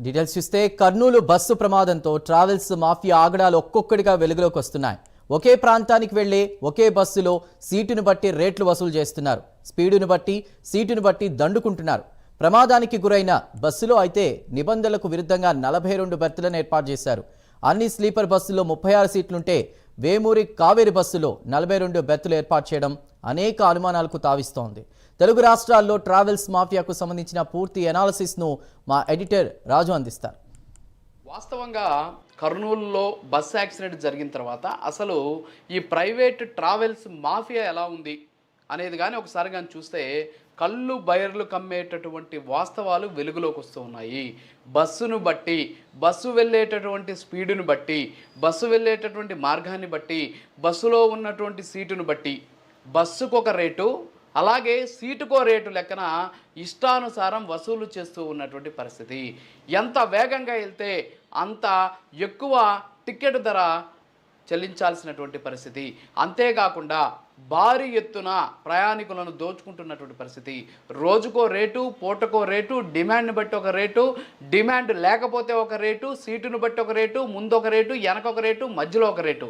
Details చూస్తే Kurnool bus ప్రమాదంతో travels mafia ఆగడాలు ఒక్కొక్కటిగా వెలుగులోకి వస్తున్నాయి. ఒకే ప్రాంతానికి వెళ్లే ఒకే బస్సులో సీటును బట్టి రేట్లు వసూలు చేస్తున్నారు. స్పీడును బట్టి సీటును బట్టి దండుకుంటున్నారు. ప్రమాదానికి గురైన బస్సులో అయితే నిబంధనలకు విరుద్ధంగా 42 బెర్తులను ఏర్పాటు చేశారు. అన్ని స్లీపర్ బస్సుల్లో 36 సీట్లుంటే వేమూరి కావేరి బస్సులో 42 బెర్తులు ఏర్పాటు చేయడం అనేక అనుమానాలకు తావిస్తోంది. తెలుగు రాష్ట్రాల్లో ట్రావెల్స్ మాఫియాకు సంబంధించిన పూర్తి ఎనాలిసిస్ను మా ఎడిటర్ రాజు అందిస్తారు. వాస్తవంగా కర్నూలులో బస్ యాక్సిడెంట్ జరిగిన తర్వాత అసలు ఈ ప్రైవేట్ ట్రావెల్స్ మాఫియా ఎలా ఉంది అనేది కానీ ఒకసారి కానీ చూస్తే కళ్ళు బైర్లు కమ్మేటటువంటి వాస్తవాలు వెలుగులోకి వస్తూ ఉన్నాయి. బస్సును బట్టి, బస్సు వెళ్ళేటటువంటి స్పీడును బట్టి, బస్సు వెళ్ళేటటువంటి మార్గాన్ని బట్టి, బస్సులో ఉన్నటువంటి సీటును బట్టి బస్సుకు ఒక రేటు, అలాగే సీటుకో రేటు లెక్కన ఇష్టానుసారం వసూలు చేస్తూ ఉన్నటువంటి పరిస్థితి. ఎంత వేగంగా వెళ్తే అంత ఎక్కువ టికెట్ ధర చెల్లించాల్సినటువంటి పరిస్థితి. అంతేకాకుండా భారీ ఎత్తున ప్రయాణికులను దోచుకుంటున్నటువంటి పరిస్థితి. రోజుకో రేటు, పూటకో రేటు, డిమాండ్ని బట్టి ఒక రేటు, డిమాండ్ లేకపోతే ఒక రేటు, సీటును బట్టి ఒక రేటు, ముందు ఒక రేటు, వెనక ఒక రేటు, మధ్యలో ఒక రేటు,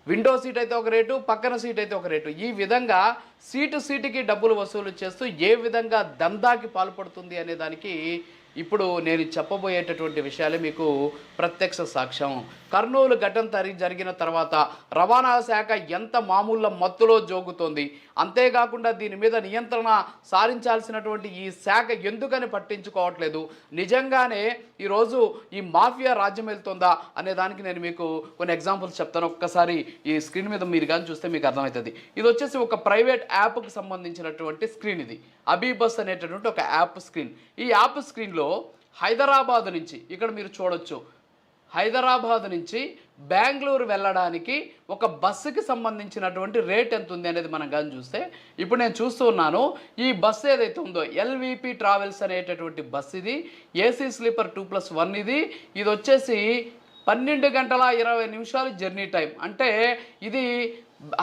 విండో సీట్ అయితే ఒక రేటు, పక్కన సీట్ అయితే ఒక రేటు. ఈ విధంగా సీటుకి డబ్బులు వసూలు చేస్తూ ఏ విధంగా దందాకి పాల్పడుతుంది అనే దానికి ఇప్పుడు నేను చెప్పబోయేటటువంటి విషయాలే మీకు ప్రత్యక్ష సాక్ష్యం. కర్నూలు ఘటన జరిగిన తర్వాత రవాణా శాఖ ఎంత మామూలు మత్తులో జోగుతోంది. అంతేకాకుండా దీని మీద నియంత్రణ సారించాల్సినటువంటి ఈ శాఖ ఎందుకని పట్టించుకోవట్లేదు, నిజంగానే ఈరోజు ఈ మాఫియా రాజ్యం వెళ్తుందా అనే దానికి నేను మీకు కొన్ని ఎగ్జాంపుల్స్ చెప్తాను. ఒక్కసారి ఈ స్క్రీన్ మీద మీరు కానీ చూస్తే మీకు అర్థమవుతుంది. ఇది వచ్చేసి ఒక ప్రైవేట్ యాప్కి సంబంధించినటువంటి స్క్రీన్. ఇది అబీబస్ అనేటటువంటి ఒక యాప్ స్క్రీన్. ఈ యాప్ స్క్రీన్లో హైదరాబాద్ నుంచి ఇక్కడ మీరు చూడొచ్చు, హైదరాబాద్ నుంచి బెంగళూరు వెళ్ళడానికి ఒక బస్సుకి సంబంధించినటువంటి రేట్ ఎంత ఉంది అనేది మనం కానీ చూస్తే, ఇప్పుడు నేను చూస్తూ ఉన్నాను ఈ బస్సు ఏదైతే ఉందో ఎల్విపి ట్రావెల్స్ అనేటటువంటి బస్సు. ఇది ఏసీ స్లీపర్ 2+1. ఇది వచ్చేసి 12 గంటల 20 నిమిషాలు జర్నీ టైం. అంటే ఇది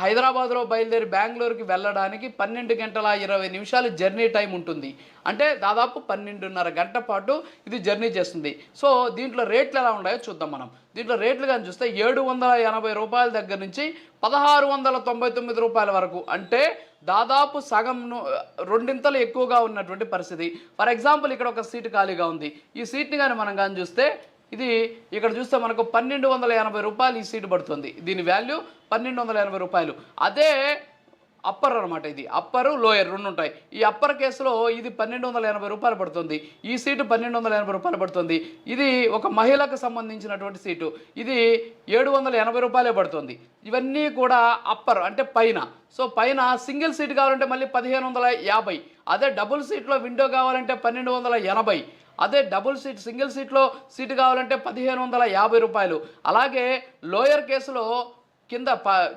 హైదరాబాద్లో బయలుదేరి బెంగళూరుకి వెళ్ళడానికి 12 గంటల 20 నిమిషాలు జర్నీ టైం ఉంటుంది. అంటే దాదాపు 12.5 గంట పాటు ఇది జర్నీ చేస్తుంది. సో దీంట్లో రేట్లు ఎలా ఉన్నాయో చూద్దాం మనం. దీంట్లో రేట్లు కానీ చూస్తే 780 రూపాయల దగ్గర నుంచి 1699 రూపాయల వరకు, అంటే దాదాపు సగం రెండింతలు ఎక్కువగా ఉన్నటువంటి పరిస్థితి. ఫర్ ఎగ్జాంపుల్ ఇక్కడ ఒక సీటు ఖాళీగా ఉంది. ఈ సీట్ని కానీ మనం కానీ చూస్తే ఇది ఇక్కడ చూస్తే మనకు 1280 రూపాయలు ఈ సీటు పడుతుంది. దీని వాల్యూ 1280 రూపాయలు. అదే అప్పర్ అనమాట. ఇది అప్పరు లోయర్ రెండు ఉంటాయి. ఈ అప్పర్ కేసులో ఇది 1280 రూపాయలు పడుతుంది. ఈ సీటు 1280 రూపాయలు పడుతుంది. ఇది ఒక మహిళకు సంబంధించినటువంటి సీటు. ఇది 780 రూపాయలే పడుతుంది. ఇవన్నీ కూడా అప్పర్ అంటే పైన. సో పైన సింగిల్ సీట్ కావాలంటే మళ్ళీ 1550. అదే డబుల్ సీట్లో విండో కావాలంటే 1280. అదే డబుల్ సీట్ సింగిల్ సీట్లో సీటు కావాలంటే 1550 రూపాయలు. అలాగే లోయర్ కేసులో కింద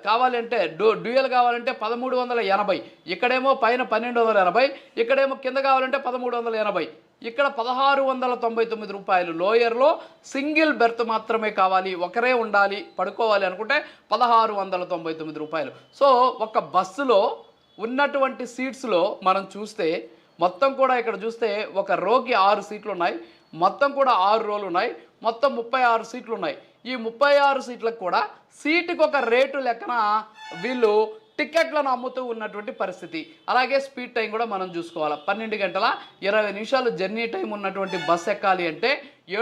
కావాలంటే డ్యూయల్ కావాలంటే 1380. ఇక్కడేమో పైన 1280, ఇక్కడేమో కింద కావాలంటే 1380. ఇక్కడ 1699 రూపాయలు. లోయర్లో సింగిల్ బెర్త్ మాత్రమే కావాలి, ఒకరే ఉండాలి, పడుకోవాలి అనుకుంటే 1699 రూపాయలు. సో ఒక బస్సులో ఉన్నటువంటి సీట్స్లో మనం చూస్తే మొత్తం కూడా ఇక్కడ చూస్తే ఒక రోకి 6 సీట్లు ఉన్నాయి. మొత్తం కూడా 6 రోలు ఉన్నాయి. మొత్తం 36 సీట్లు ఉన్నాయి. ఈ 36 సీట్లకు కూడా సీటుకి ఒక రేటు లెక్కన వీళ్ళు టికెట్లను అమ్ముతూ ఉన్నటువంటి పరిస్థితి. అలాగే స్పీడ్ టైం కూడా మనం చూసుకోవాలి. 12 గంటల 20 నిమిషాలు జర్నీ టైం ఉన్నటువంటి బస్ ఎక్కాలి అంటే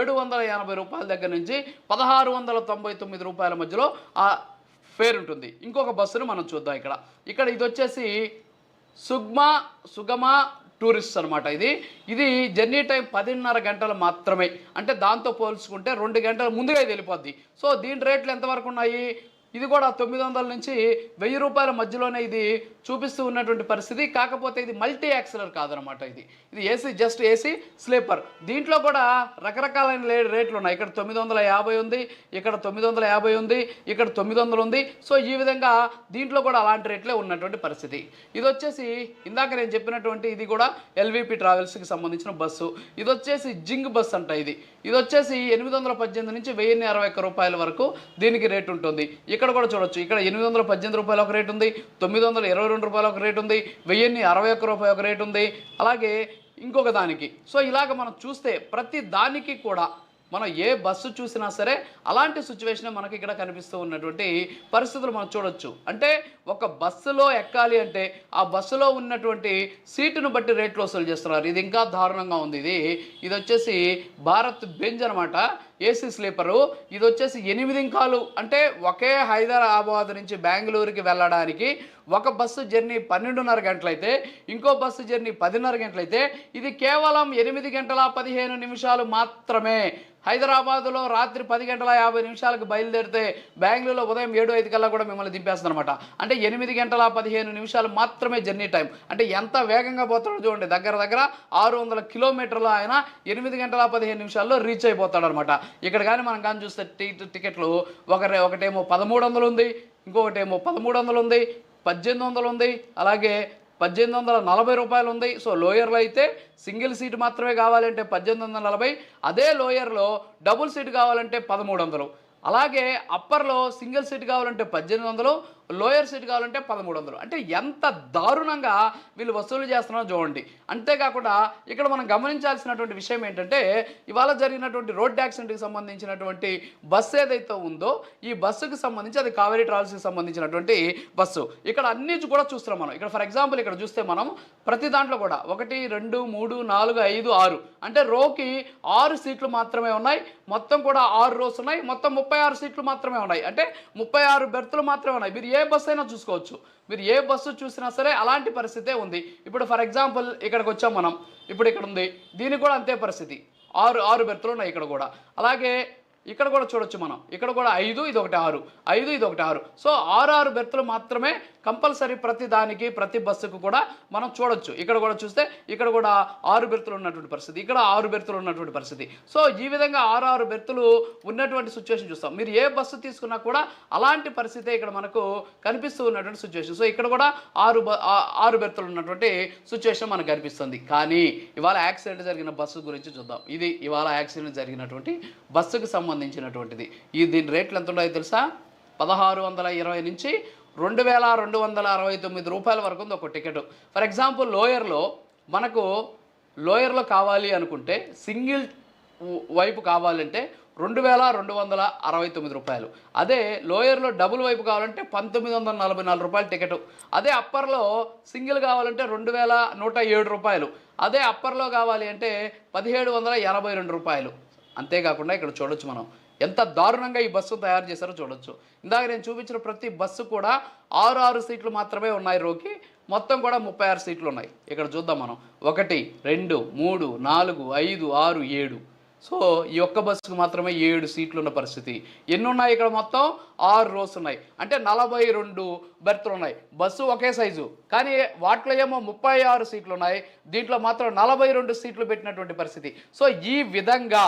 780 రూపాయల దగ్గర నుంచి 1699 రూపాయల మధ్యలో ఆ ఫేర్ ఉంటుంది. ఇంకొక బస్సును మనం చూద్దాం. ఇక్కడ ఇది వచ్చేసి సుగమ టూరిస్ట్ అనమాట. ఇది జర్నీ టైం 10.5 గంటలు మాత్రమే. అంటే దాంతో పోల్చుకుంటే 2 గంటల ముందుగా ఇది వెళ్ళిపోద్ది. సో దీని రేట్లు ఎంతవరకు ఉన్నాయి? ఇది కూడా 900 నుంచి 1000 రూపాయల మధ్యలోనే ఇది చూపిస్తూ ఉన్నటువంటి పరిస్థితి. కాకపోతే ఇది మల్టీ యాక్సిలర్ కాదనమాట. ఇది ఏసీ, జస్ట్ ఏసీ స్లీపర్. దీంట్లో కూడా రకరకాలైన రేట్లు ఉన్నాయి. ఇక్కడ 950 ఉంది, ఇక్కడ 950 ఉంది, ఇక్కడ 900 ఉంది. సో ఈ విధంగా దీంట్లో కూడా అలాంటి రేట్లే ఉన్నటువంటి పరిస్థితి. ఇది వచ్చేసి ఇందాక నేను చెప్పినటువంటి ఇది కూడా ఎల్విపి ట్రావెల్స్కి సంబంధించిన బస్సు. ఇది వచ్చేసి జింగ్ బస్ అంట. ఇది వచ్చేసి 818 నుంచి 1061 రూపాయల వరకు దీనికి రేటు ఉంటుంది. ఇక్కడ కూడా చూడొచ్చు, ఇక్కడ 818 రూపాయలు ఒక రేటు ఉంది, 922 రూపాయలు ఒక రేటు ఉంది, 1061 రూపాయలు ఒక రేటు ఉంది. అలాగే ఇంకొక దానికి. సో ఇలాగ మనం చూస్తే ప్రతి దానికి కూడా మనం ఏ బస్సు చూసినా సరే అలాంటి సిచ్యువేషన్ మనకి ఇక్కడ కనిపిస్తూ ఉన్నటువంటి పరిస్థితులు మనం చూడొచ్చు. అంటే ఒక బస్సులో ఎక్కాలి అంటే ఆ బస్సులో ఉన్నటువంటి సీటును బట్టి రేట్లు వసూలు చేస్తున్నారు. ఇది ఇంకా దారుణంగా ఉంది. ఇది వచ్చేసి భారత్ బెంజ్ అనమాట, ఏసీ స్లీపరు. ఇది వచ్చేసి 8 ఇంకాలు, అంటే ఒకే హైదరాబాద్ నుంచి బెంగళూరుకి వెళ్ళడానికి ఒక బస్సు జర్నీ 12:30 గంటలైతే ఇంకో బస్సు జర్నీ 10:30 గంటలైతే ఇది కేవలం 8 గంటల 15 నిమిషాలు మాత్రమే. హైదరాబాదులో రాత్రి 10:50 బయలుదేరితే బెంగళూరులో ఉదయం 7:05 కల్లా కూడా మిమ్మల్ని దింపేస్తుంది అనమాట. అంటే 8 గంటల 15 నిమిషాలు మాత్రమే జర్నీ టైం. అంటే ఎంత వేగంగా పోతాడో చూడండి. దగ్గర 600 కిలోమీటర్లు ఆయన 8 గంటల 15 నిమిషాల్లో రీచ్ అయిపోతాడు అనమాట. ఇక్కడ కానీ మనం కానీ చూస్తే టికెట్లు ఒకటేమో 1300 ఉంది, ఇంకొకటేమో 1300 ఉంది, 1800 ఉంది, అలాగే 1840 రూపాయలు ఉంది. సో లోయర్లో అయితే సింగిల్ సీట్ మాత్రమే కావాలంటే 1840, అదే లోయర్లో డబుల్ సీట్ కావాలంటే 1300, అలాగే అప్పర్లో సింగిల్ సీట్ కావాలంటే 1800, లోయర్ సీట్ కావాలంటే 1300. అంటే ఎంత దారుణంగా వీళ్ళు వసూలు చేస్తున్నారో చూడండి. అంతేకాకుండా ఇక్కడ మనం గమనించాల్సినటువంటి విషయం ఏంటంటే ఇవాళ జరిగినటువంటి రోడ్ యాక్సిడెంట్కి సంబంధించినటువంటి బస్సు ఏదైతే ఉందో ఈ బస్సుకి సంబంధించి అది కావేరీ ట్రావెల్స్కి సంబంధించినటువంటి బస్సు. ఇక్కడ అన్ని కూడా చూస్తున్నాం మనం. ఇక్కడ ఫర్ ఎగ్జాంపుల్ ఇక్కడ చూస్తే మనం ప్రతి దాంట్లో కూడా 1, 2, 3, 4, 5, 6 అంటే రోకి 6 సీట్లు మాత్రమే ఉన్నాయి. మొత్తం కూడా 6 రోస్ ఉన్నాయి. మొత్తం 36 సీట్లు మాత్రమే ఉన్నాయి. అంటే 36 బెర్తులు మాత్రమే ఉన్నాయి. మీరు ఏ బస్సు అయినా చూసుకోవచ్చు. మీరు ఏ బస్సు చూసినా సరే అలాంటి పరిస్థితే ఉంది. ఇప్పుడు ఫర్ ఎగ్జాంపుల్ ఇక్కడికి వచ్చాం మనం. ఇప్పుడు ఇక్కడ ఉంది, దీనికి కూడా అంతే పరిస్థితి. 6 బెర్తులు ఉన్నాయి ఇక్కడ కూడా. అలాగే ఇక్కడ కూడా చూడొచ్చు మనం. ఇక్కడ కూడా 5, ఇది ఒకటి 6, 5, ఇది ఒకటి 6. సో 6 బెర్తులు మాత్రమే కంపల్సరీ ప్రతి దానికి ప్రతి బస్సుకు కూడా మనం చూడొచ్చు. ఇక్కడ కూడా చూస్తే ఇక్కడ కూడా 6 బెర్తులు ఉన్నటువంటి పరిస్థితి, ఇక్కడ 6 బెర్తులు ఉన్నటువంటి పరిస్థితి. సో ఈ విధంగా 6 బెర్తులు ఉన్నటువంటి సిచ్యువేషన్ చూస్తాం. మీరు ఏ బస్సు తీసుకున్నా కూడా అలాంటి పరిస్థితే ఇక్కడ మనకు కనిపిస్తూ ఉన్నటువంటి సిచ్యువేషన్. సో ఇక్కడ కూడా 6 బెర్తులు ఉన్నటువంటి సిచ్యువేషన్ మనకు కనిపిస్తుంది. కానీ ఇవాళ యాక్సిడెంట్ జరిగిన బస్సు గురించి చూద్దాం. ఇది ఇవాళ యాక్సిడెంట్ జరిగినటువంటి బస్సుకు సంబంధించినటువంటిది. దీని రేట్లు ఎంత ఉన్నాయో తెలుసా? 1620 నుంచి 2269 రూపాయల వరకు ఉంది ఒక టికెట్. ఫర్ ఎగ్జాంపుల్ లోయర్లో కావాలి అనుకుంటే సింగిల్ వైపు కావాలంటే 2269 రూపాయలు. అదే లోయర్లో డబుల్ వైపు కావాలంటే 1944 రూపాయలు టికెట్. అదే అప్పర్లో సింగిల్ కావాలంటే 2107 రూపాయలు. అదే అప్పర్లో కావాలి అంటే 1782 రూపాయలు. అంతేకాకుండా ఇక్కడ చూడొచ్చు మనం ఎంత దారుణంగా ఈ బస్సు తయారు చేశారో చూడొచ్చు. ఇందాక నేను చూపించిన ప్రతి బస్సు కూడా 6 సీట్లు మాత్రమే ఉన్నాయి రోకి. మొత్తం కూడా 36 సీట్లు ఉన్నాయి. ఇక్కడ చూద్దాం మనం. 1, 2, 3, 4, 5, 6, 7. సో ఈ ఒక్క బస్సుకు మాత్రమే 7 సీట్లు ఉన్న పరిస్థితి. ఎన్ని ఉన్నాయి ఇక్కడ? మొత్తం 6 రోస్ ఉన్నాయి. అంటే 42 బెర్తులు ఉన్నాయి. బస్సు ఒకే సైజు, కానీ వాటిలో ఏమో 36 సీట్లు ఉన్నాయి. దీంట్లో మాత్రం 42 సీట్లు పెట్టినటువంటి పరిస్థితి. సో ఈ విధంగా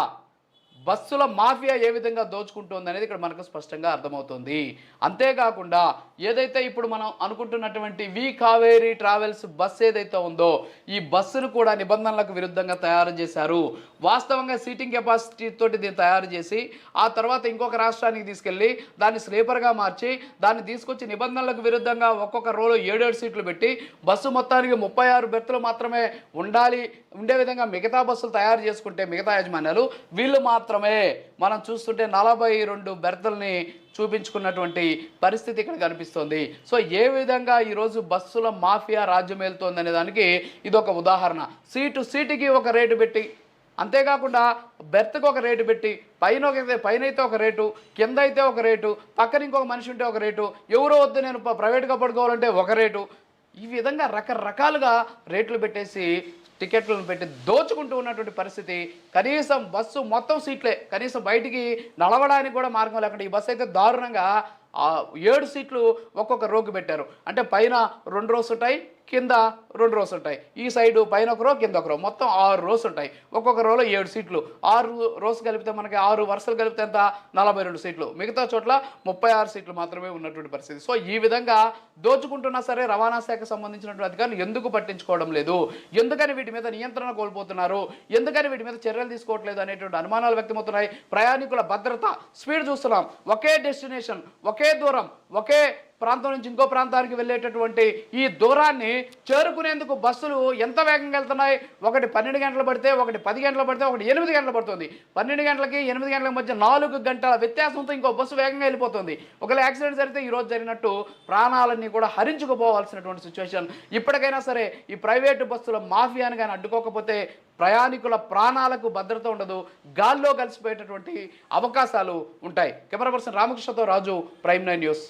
బస్సుల మాఫియా ఏ విధంగా దోచుకుంటుంది అనేది ఇక్కడ మనకు స్పష్టంగా అర్థమవుతుంది. అంతేకాకుండా ఏదైతే ఇప్పుడు మనం అనుకుంటున్నటువంటి కావేరీ ట్రావెల్స్ బస్సు ఏదైతే ఉందో ఈ బస్సును కూడా నిబంధనలకు విరుద్ధంగా తయారు చేశారు. వాస్తవంగా సీటింగ్ కెపాసిటీ తోటి దీన్ని తయారు చేసి ఆ తర్వాత ఇంకొక రాష్ట్రానికి తీసుకెళ్ళి దాన్ని స్లీపర్గా మార్చి దాన్ని తీసుకొచ్చి నిబంధనలకు విరుద్ధంగా ఒక్కొక్క రోలో 7 సీట్లు పెట్టి బస్సు మొత్తానికి 36 బెర్తులు మాత్రమే ఉండే విధంగా మిగతా బస్సులు తయారు చేసుకుంటే మిగతా యాజమాన్యాలు వీళ్ళు మాత్రమే మనం చూస్తుంటే 42 బెర్తుల్ని చూపించుకున్నటువంటి పరిస్థితి ఇక్కడ కనిపిస్తుంది. సో ఏ విధంగా ఈరోజు బస్సుల మాఫియా రాజ్యమేలుతోంది అనే దానికి ఇది ఒక ఉదాహరణ. సీటుకి ఒక రేటు పెట్టి, అంతేకాకుండా బెర్త్కి ఒక రేటు పెట్టి, పైన అయితే ఒక రేటు, కింద అయితే ఒక రేటు, పక్కన ఇంకొక మనిషి ఉంటే ఒక రేటు, ఎవరో వద్దు నేను ప్రైవేట్గా పడుకోవాలంటే ఒక రేటు, ఈ విధంగా రకరకాలుగా రేట్లు పెట్టేసి టికెట్లను పెట్టి దోచుకుంటూ ఉన్నటువంటి పరిస్థితి. కనీసం బస్సు మొత్తం సీట్లే, కనీసం బయటికి నడవడానికి కూడా మార్గం లేకుండా ఈ బస్సు అయితే దారుణంగా 7 సీట్లు ఒక్కొక్క రోకి పెట్టారు. అంటే పైన 2 రోస్ ఉంటాయి, కింద 2 రోస్ ఉంటాయి. ఈ సైడు పైన ఒక రో, కింద ఒక రో, మొత్తం 6 రోస్ ఉంటాయి. ఒక్కొక్క రోలో 7 సీట్లు. 6 రోస్ కలిపితే మనకి 6 వరుసలు కలిపితే ఎంత? 42 సీట్లు. మిగతా చోట్ల 36 సీట్లు మాత్రమే ఉన్నటువంటి పరిస్థితి. సో ఈ విధంగా దోచుకుంటున్నా సరే రవాణా శాఖకు సంబంధించినటువంటి అధికారులు ఎందుకు పట్టించుకోవడం లేదు, ఎందుకని వీటి మీద నియంత్రణ కోల్పోతున్నారు, ఎందుకని వీటి మీద చర్యలు తీసుకోవట్లేదు అనేటువంటి అనుమానాలు వ్యక్తమవుతున్నాయి. ప్రయాణికుల భద్రత, స్పీడ్ చూస్తున్నాం. ఒకే డెస్టినేషన్, ఒకే దూరం, ఒకే ప్రాంతం నుంచి ఇంకో ప్రాంతానికి వెళ్ళేటటువంటి ఈ దూరాన్ని చేరుకునేందుకు బస్సులు ఎంత వేగంగా వెళ్తున్నాయి? ఒకటి 12 గంటలు పడితే, ఒకటి 10 గంటలు పడితే, ఒకటి 8 గంటలు పడుతుంది. 12 గంటలకి 8 గంటల మధ్య 4 గంటల వ్యత్యాసంతో ఇంకో బస్సు వేగంగా వెళ్ళిపోతుంది. ఒకవేళ యాక్సిడెంట్ జరిగితే ఈరోజు జరిగినట్టు ప్రాణాలన్నీ కూడా హరించుకుపోవాల్సినటువంటి సిచ్యువేషన్. ఇప్పటికైనా సరే ఈ ప్రైవేటు బస్సుల మాఫియాని కానీ అడ్డుకోకపోతే ప్రయాణికుల ప్రాణాలకు భద్రత ఉండదు, గాల్లో కలిసిపోయేటటువంటి అవకాశాలు ఉంటాయి. కెమెరా పర్సన్ రామకృష్ణతో రాజు, ప్రైమ్ 9 న్యూస్.